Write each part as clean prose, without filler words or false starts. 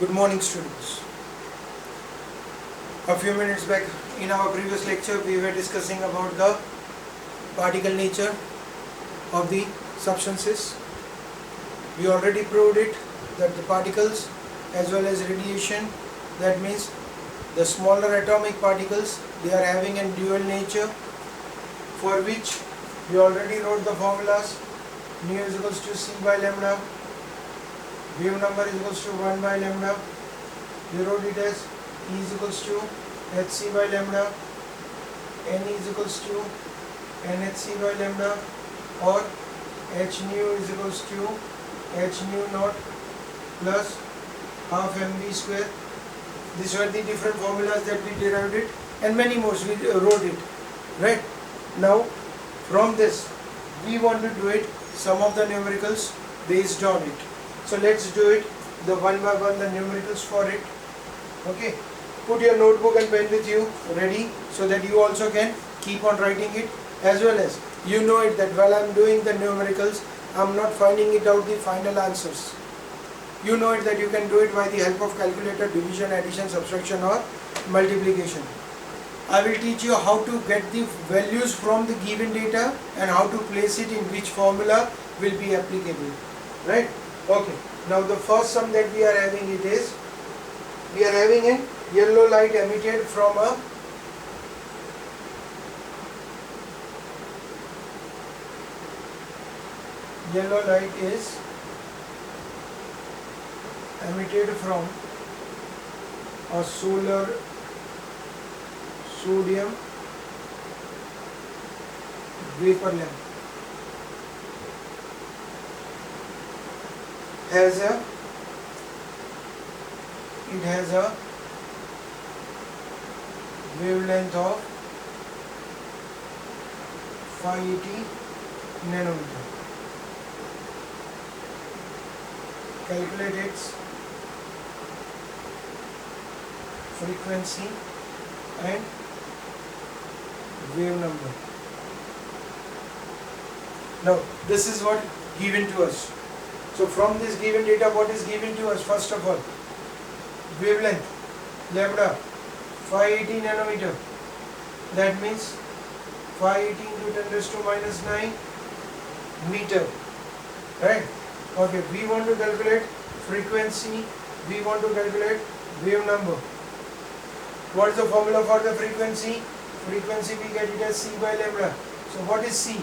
Good morning, students. A few minutes back in our previous lecture we were discussing about the particle nature of the substances. We already proved it that the particles as well as radiation, that means the smaller atomic particles, they are having a dual nature, for which we already wrote the formulas. Nu is equals to c by lambda, wave number is equals to 1 by lambda. We wrote it as E is equals to hc by lambda, n is equals to nhc by lambda, or h nu is equals to h nu naught plus half mv square. These were the different formulas that we derived it, and many more we wrote it, right? Now from this we want to do it some of the numericals based on it. So let's do it the one by one, the numericals for it. Okay, put your notebook and pen with you ready so that you also can keep on writing it, as well as you know it that while I am doing the numericals I am not finding it out the final answers. You know it that you can do it by the help of calculator, division, addition, subtraction or multiplication. I will teach you how to get the values from the given data and how to place it in which formula will be applicable, right? Okay, now the first sum that we are having it is, we are having a yellow light emitted from a yellow light is emitted from a solar sodium vapor lamp, has a wavelength of 580 nanometer. Calculate its frequency and wave number. Now this is what given to us. So from this given data, what is given to us? First of all, wavelength lambda 580 nanometer, that means 580 into 10 raised to minus 9 meter, right? Okay, we want to calculate frequency, we want to calculate wave number. What is the formula for the frequency? Frequency we get it as c by lambda. So what is c?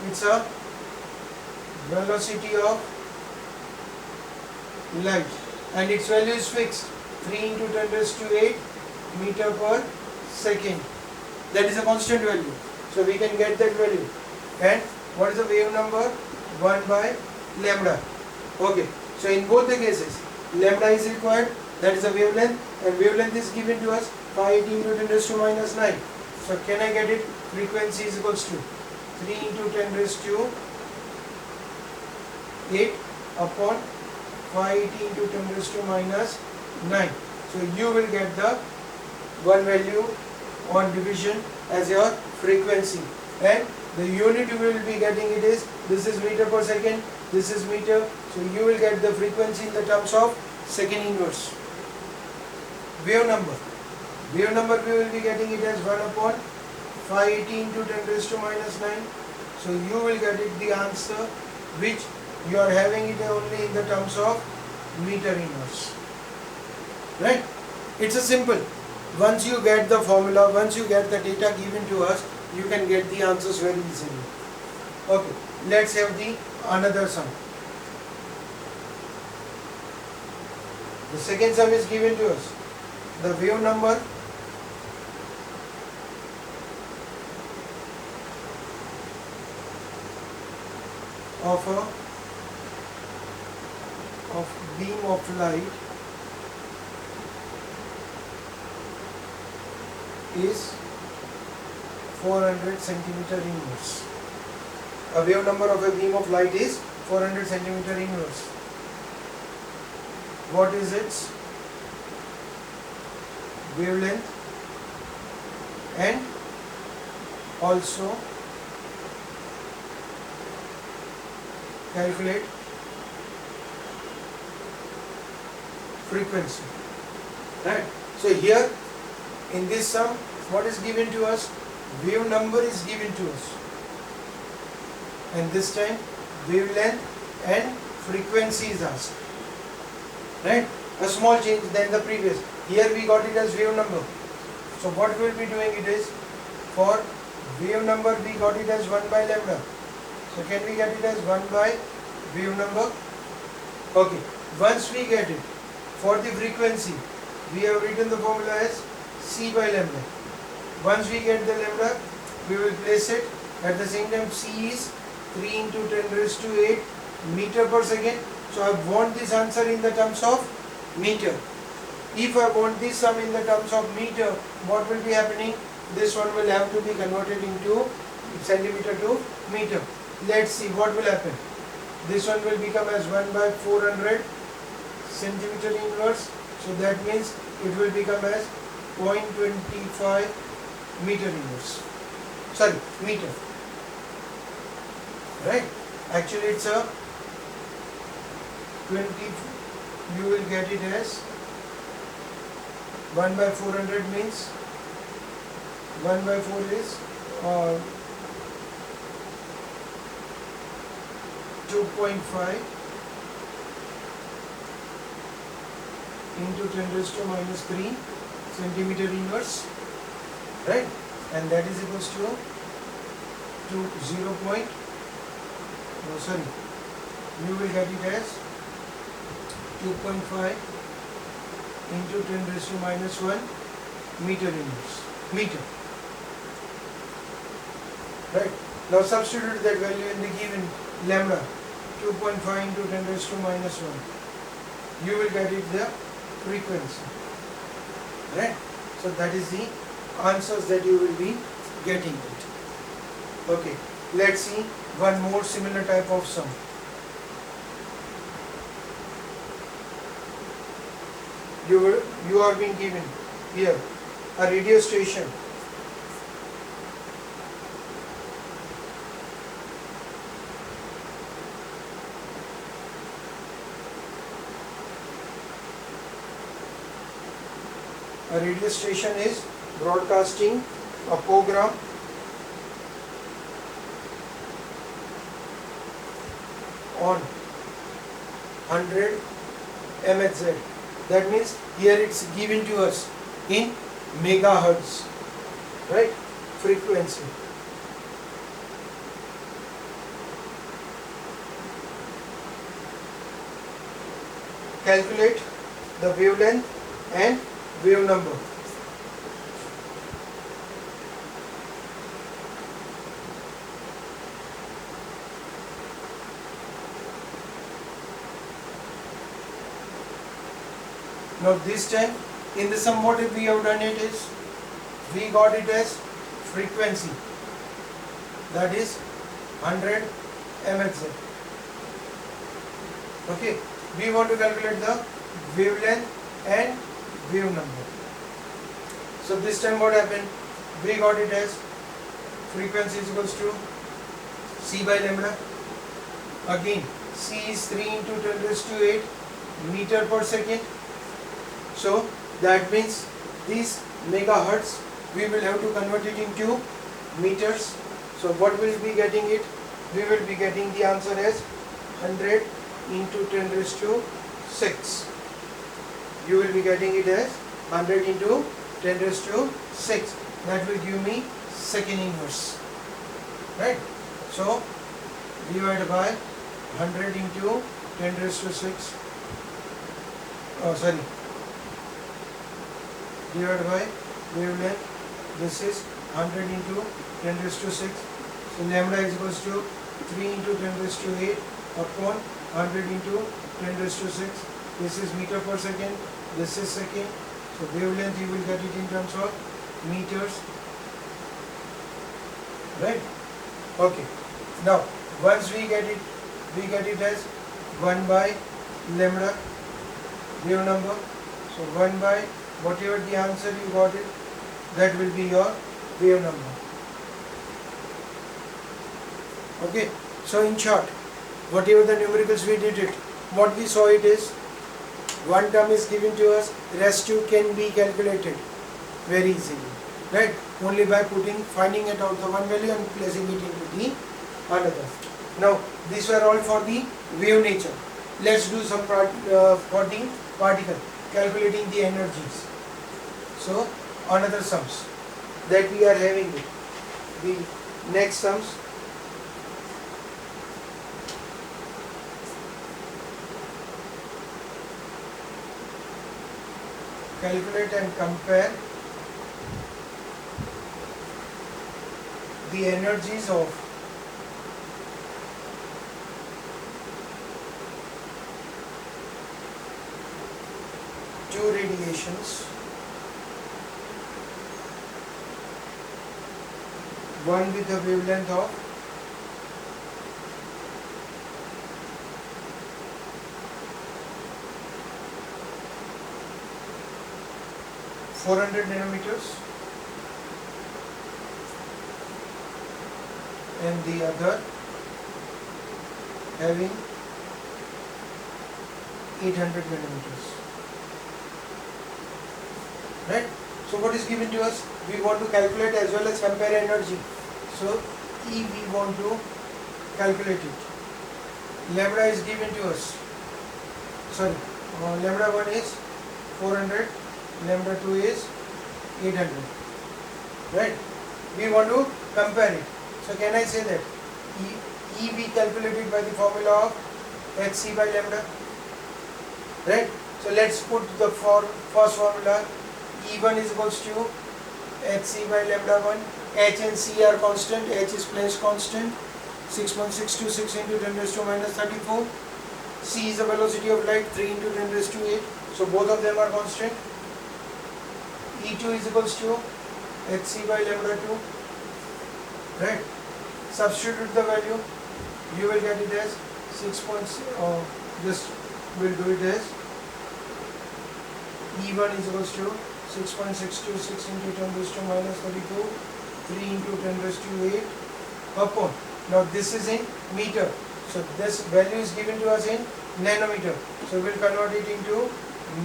It's a velocity of light and its value is fixed, 3 into 10 raised to 8 meter per second. That is a constant value, so we can get that value. And what is the wave number? 1 by lambda. Okay, so in both the cases lambda is required, that is the wavelength, and wavelength is given to us 580 into 10 raised to minus 9. So can I get it? Frequency is equals to 3 into 10 raised to 8 upon 580 into 10 raised to minus 9. So you will get the one value on division as your frequency, and the unit you will be getting it is, this is meter per second, this is meter, so you will get the frequency in the terms of second inverse. Wave number we will be getting it as 1 upon 580 into 10 raised to minus 9. So you will get it the answer which you are having it only in the terms of meter inverse, right? It's a simple. Once you get the formula, once you get the data given to us, you can get the answers very easily. Okay, let's have the another sum. The second sum is given to us. The wave number of beam of light is 400 centimeter inverse. A wave number of a beam of light is 400 centimeter inverse. What is its wavelength, and also calculate frequency, right? So here in this sum, what is given to us? Wave number is given to us, and this time wavelength and frequency is asked, right? A small change than the previous. Here we got it as wave number. So what we will be doing it is, for wave number we got it as 1 by lambda. So can we get it as 1 by wave number? Okay. Once we get it, for the frequency, we have written the formula as C by lambda. Once we get the lambda, we will place it. At the same time, C is 3 into 10 raised to 8 meter per second. So I want this answer in the terms of meter. If I want this sum in the terms of meter, what will be happening? This one will have to be converted into centimeter to meter. Let's see what will happen. This one will become as 1 by 400 centimeter inverse. So that means it will become as 0.25 meter inverse. Sorry, meter. Right? Actually it's a 20, you will get it as 1 by 400 means 1 by 4 is 2.5 into 10 raised to minus 3 centimeter inverse, right? And that is equals to 0. You will get it as 2.5 into 10 raised to minus 1 meter inverse. Meter. Right? Now substitute that value in the given lambda, 2.5 into 10 raised to minus 1. You will get it the frequency. Right? So that is the answers that you will be getting it. Okay. Let's see one more similar type of sum. You are being given here a radio station. A radio station is broadcasting a program on 100 MHz. That means here it's given to us in megahertz, right? Frequency. Calculate the wavelength and wave number. Now this time in the sum what we have done it is, we got it as frequency, that is 100 MHz. Okay, we want to calculate the wavelength and wave number. So this time what happened, we got it as frequency is equals to C by lambda. Again C is 3 into 10 raised to 8 meter per second. So that means these megahertz we will have to convert it into meters. So what will be getting it? We will be getting the answer as 100 into 10 raised to 6. You will be getting it as 100 into 10 raised to 6. That will give me second inverse. Right? So divided by 100 into 10 raised to 6. Divided by wavelength. This is 100 into 10 raised to 6. So lambda is equals to 3 into 10 raised to 8 upon 100 into 10 raised to 6. This is meter per second. This is second. So wavelength you will get it in terms of meters. Right? Okay. Now once we get it as 1 by lambda wave number. So 1 by whatever the answer you got it, that will be your wave number. Okay. So in short, whatever the numericals we did it, what we saw it is One term is given to us, rest two can be calculated very easily, right? Only by finding it out the one value and placing it into the another. Now these were all for the wave nature. Let's do some for the particle, calculating the energies. So another sums that we are having it. The next sums. Calculate and compare the energies of two radiations, one with a wavelength of 400 nanometers and the other having 800 nanometers. Right? So what is given to us? We want to calculate as well as compare energy. So E we want to calculate it. Lambda is given to us. Sorry, lambda 1 is 400, lambda 2 is 800. Right? We want to compare it. So can I say that E we calculated by the formula of hc by lambda? Right? So let's put the first formula. E1 is equals to hc by lambda 1. H and C are constant. H is Planck's constant. 6.626 into 10 raised to minus 34. C is the velocity of light, 3 into 10 raised to 8. So both of them are constant. E2 is equals to hc by lambda 2. Right? Substitute the value. You will get it as 6. Just we'll do it as E1 is equals to 6.626 into 10 raised to minus 32, 3 into 10 raised to 8 upon. Now this is in meter. So this value is given to us in nanometer. So we will convert it into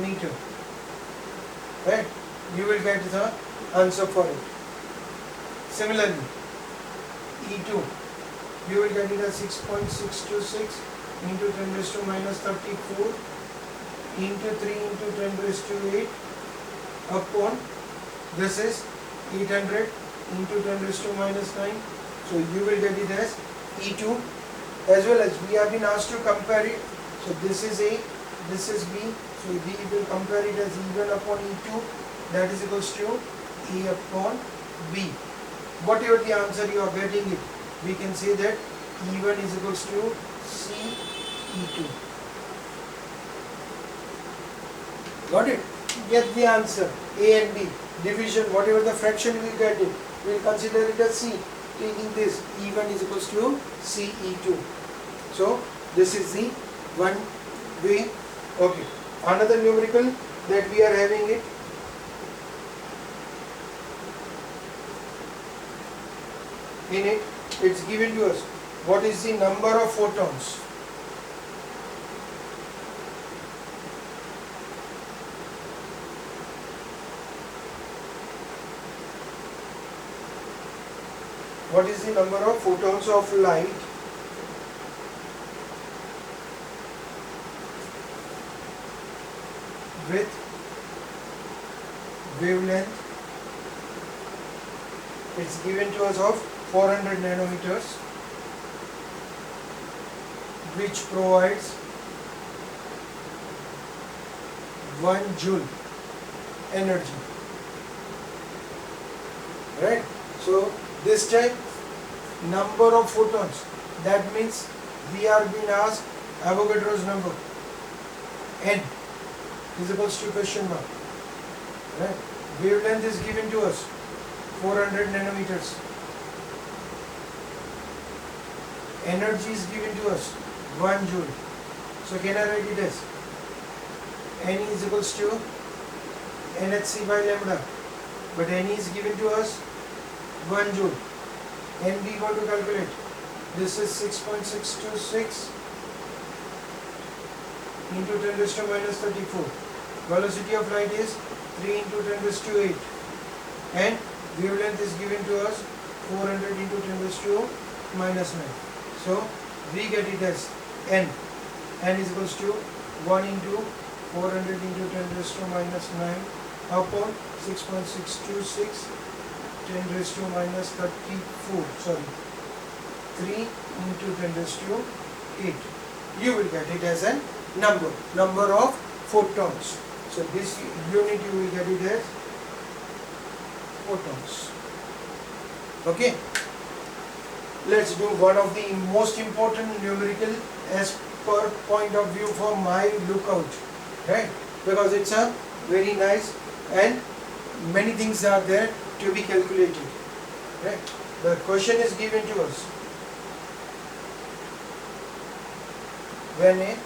meter. Right? You will get the answer for it. Similarly, E2, you will get it as 6.626 into 10 raised to minus 34 into 3 into 10 raised to 8 upon, this is 800 into 10 raised to minus 9. So you will get it as E2, as well as we have been asked to compare it. So this is A, this is B. So we will compare it as E1 upon E2, that is equals to E upon B. Whatever the answer you are getting it, we can say that E1 is equals to C E2. Got it? Get the answer. A and B. Division, whatever the fraction we get it, we will consider it as C. Taking this, E1 is equals to C E2. So this is the one way. Okay. Another numerical that we are having it. In it, it's given to us what is the number of photons. What is the number of photons of light with wavelength? It's given to us of 400 nanometers, which provides 1 joule energy. Right? So this time number of photons, that means we are being asked Avogadro's number, n is equals to question mark. Right? Wavelength is given to us 400 nanometers. Energy is given to us 1 joule. So can I write it as n is equals to nhc by lambda, but n is given to us 1 joule. N we want to calculate. This is 6.626 into 10 raised to minus 34. Velocity of light is 3 into 10 raised to 8. And wavelength is given to us 400 into 10 raised to minus 9. So we get it as n. N is equals to 1 into 400 into 10 raised to minus 9 upon 6.626 10 raised to minus 34. Sorry. 3 into 10 raised to 8. You will get it as a number of photons. So this unit you will get it as photons. Okay. Let's do one of the most important numerical as per point of view for my lookout, right? Because it's a very nice and many things are there to be calculated, right? The question is given to us. When a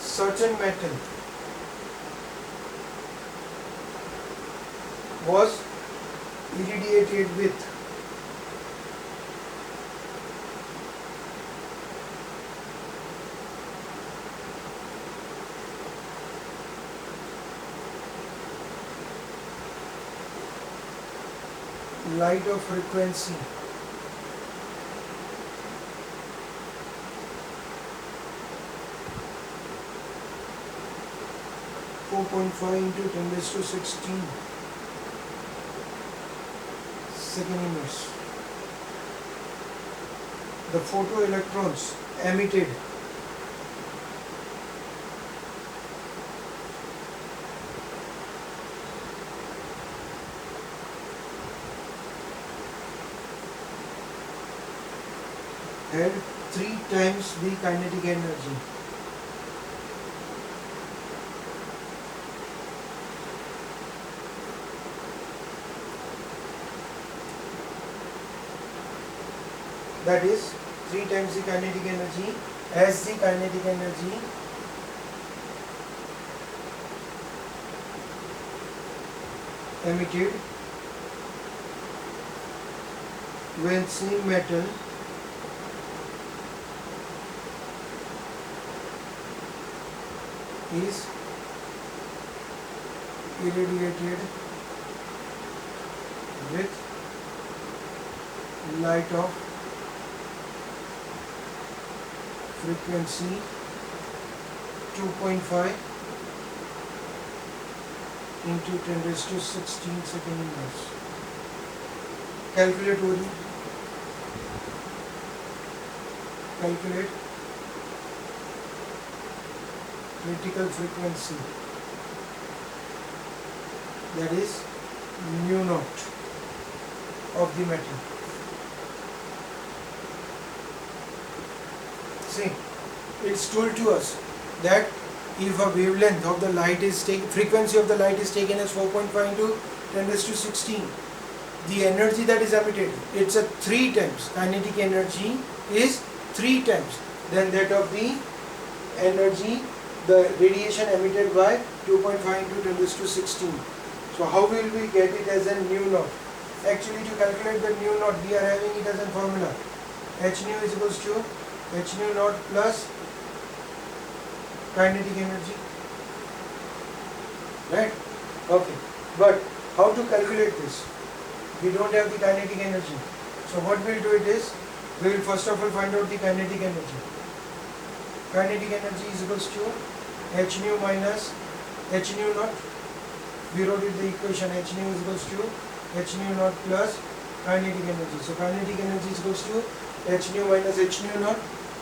certain metal was irradiated with light of frequency (4.5 into 10 raised to 16 second inverse). The photoelectrons emitted had 3 times the kinetic energy. That is 3 times the kinetic energy as the kinetic energy emitted when same metal is irradiated with light of frequency 2.5 into 10 raised to 16 second inverse. Calculate Ori. Calculate critical frequency, that is mu naught of the metal. See, it's told to us that if a wavelength of the light is taken, frequency of the light is taken as 4.5 into 10 raised to 16, the energy that is emitted, it's a 3 times, kinetic energy is 3 times than that of the energy, the radiation emitted by 2.5 into 10 raised to 16. So how will we get it as a nu naught? Actually, to calculate the nu naught, we are having it as a formula. H nu is equals to H nu naught plus kinetic energy, right? Okay, but how to calculate this? We don't have the kinetic energy. So what we'll do it is, we will first of all find out the kinetic energy. Kinetic energy is equals to H nu minus H nu naught. We wrote it the equation H nu is equals to H nu naught plus kinetic energy. So kinetic energy is equals to H nu minus H nu naught.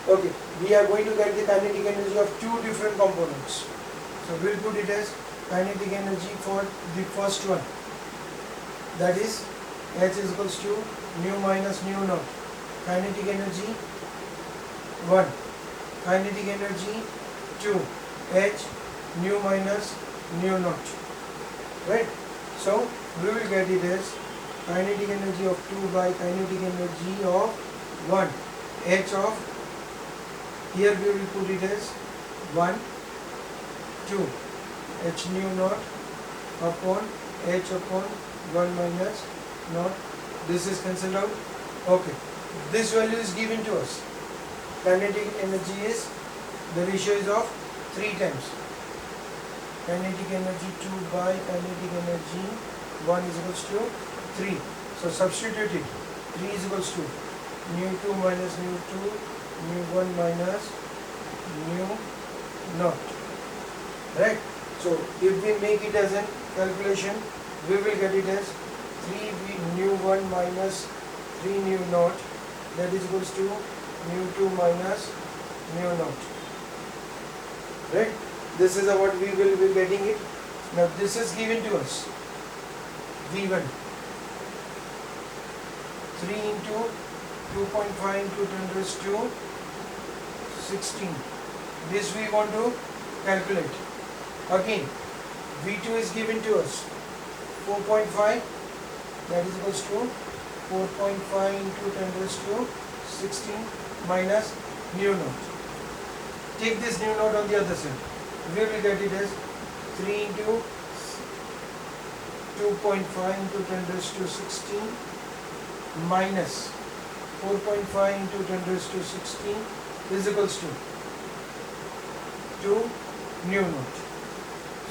Okay, we are going to get the kinetic energy of 2 different components. So we'll put it as kinetic energy for the first one. That is H is equals to nu minus nu naught. Kinetic energy 1. Kinetic energy 2. H nu minus nu naught. Right? So we will get it as kinetic energy of 2 by kinetic energy of 1. H of, here we will put it as 1, 2. H nu naught upon H upon 1 minus naught. This is cancelled out. Okay. This value is given to us. Kinetic energy is the ratio is of 3 times. Kinetic energy 2 by kinetic energy 1 is equals to 3. So substitute it. 3 is equals to nu 2 minus nu 2, nu 1 minus nu naught. Right? So if we make it as a calculation, we will get it as 3 nu 1 minus 3 nu naught, that is equals to nu 2 minus nu naught. Right? This is what we will be getting it. Now this is given to us. V1 3 into 2.5 into 10 raised to 16. This we want to calculate. Again, V2 is given to us 4.5, that is equals to 4.5 into 10 raised to 16 minus nu naught. Take this nu naught on the other side. We will get it as 3 into 2.5 into 10 raised to 16 minus 4.5 into 10 raised to 16 is equals to 2 nu naught.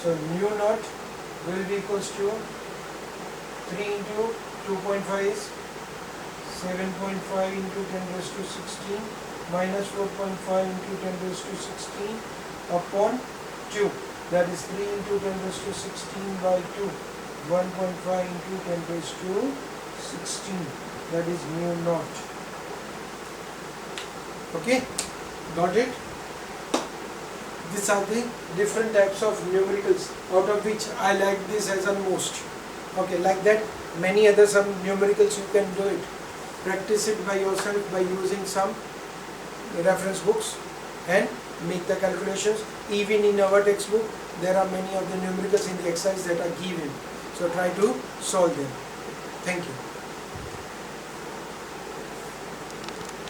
So nu naught will be equals to 3 into 2.5 is 7.5 into 10 raised to 16 minus 4.5 into 10 raised to 16 upon 2. That is 3 into 10 raised to 16 by 2. 1.5 into 10 raised to 16. That is mu naught. Okay? Got it? These are the different types of numericals, out of which I like this as a most. Okay, like that many other some numericals you can do it. Practice it by yourself by using some reference books and make the calculations. Even in our textbook there are many of the numericals in the exercise that are given. So try to solve them. Thank you.